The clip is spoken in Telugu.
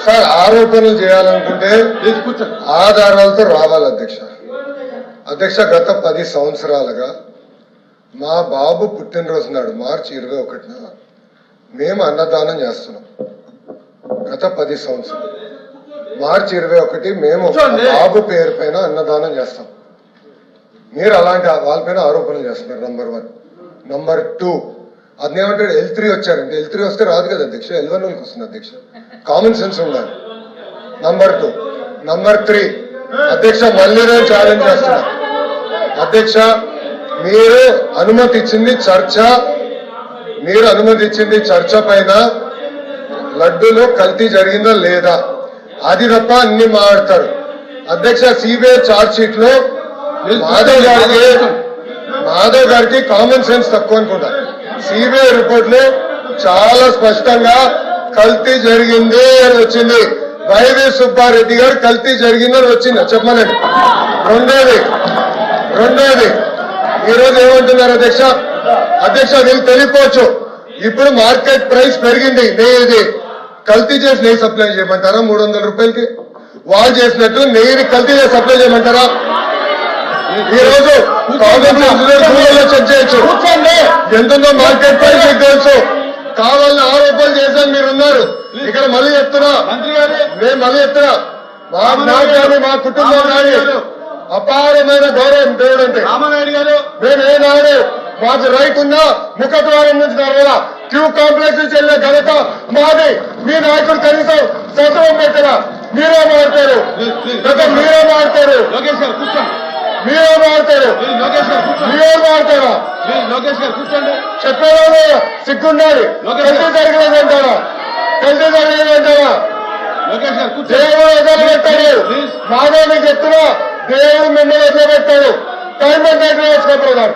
సార్ ఆరోపణలు చేయాలనుకుంటే ఆధారాలతో రావాలి అధ్యక్ష. గత 10 సంవత్సరాలుగా మా బాబు పుట్టినరోజు నాడు మార్చి 21న మేము అన్నదానం చేస్తున్నాం. గత 10 సంవత్సరాలు మార్చి 21 మేము బాబు పేరు పైన అన్నదానం చేస్తాం. మీరు అలాంటి వాళ్ళపైన ఆరోపణలు చేస్తున్నారు. నంబర్ 1. నంబర్ 2, అదేమంటాడు L3 వచ్చారంటే L3 వస్తే రాదు కదా అధ్యక్ష, L1 వాళ్ళకి వస్తుంది అధ్యక్ష. కామన్ సెన్స్ ఉండాలి. నంబర్ 2. నంబర్ 3 అధ్యక్ష, మళ్ళీ నేను ఛాలెంజ్ చేస్తున్నా అధ్యక్ష. మీరు అనుమతి ఇచ్చింది చర్చ పైన లడ్డూలో కల్తీ జరిగిందా లేదా అది తప్ప అన్ని మాట్లాడతారు అధ్యక్ష. సిబిఐ ఛార్జ్ షీట్ లో మాధవ్ గారికి కామన్ సెన్స్ తక్కువ అనుకుంటా. సిబిఐ రిపోర్ట్ లో చాలా స్పష్టంగా కల్తీ జరిగింది అని వచ్చింది. వైవి సుబ్బారెడ్డి గారు కల్తీ జరిగిందని వచ్చింది చెప్పమనండి. రెండోది ఈరోజు ఏమంటున్నారు అధ్యక్ష వీళ్ళు తెలియపోవచ్చు. ఇప్పుడు మార్కెట్ ప్రైస్ పెరిగింది. నెయ్యి కల్తీ చేసి నెయ్యి సప్లై చేయమంటారా 300 రూపాయలకి? వాళ్ళు చేసినట్టు నెయ్యిని కల్తీ చేసి సప్లై చేయమంటారా? ఈ రోజు గూగుల్లో చెక్ చేయొచ్చు ఎంతుందో మార్కెట్ ప్రైస్ మీకు తెలుసు. కావాలని ఆరోపణలు చేశాను మీరున్నారు. ఇక్కడ మళ్ళీ చెప్తున్నా మా కుటుంబం కానీ అపారమైన గౌరవం దేవుడు అంటే మేము ఏనాడు మాకు రైట్ ఉన్నా ముఖద్వారం నుంచి నడవాలా. క్యూ కాంప్లెక్స్ నుంచి వెళ్ళే ఘనత మాది. మీ నాయకుడు కనీసం సంతకం పెట్టరా? మీరే మాడతారు చెప్పేవాళ్ళు సిగ్గుండాలి. కల్తీ జరిగలేదంటారా? దేవుడు వదిలిపెట్టాడు. మాధవ్ మీకు చెప్తున్నా, దేవుడు మిమ్మల్ని వదిలిపెట్టాడు. టైం అంటే వేసుకో బ్రదర్.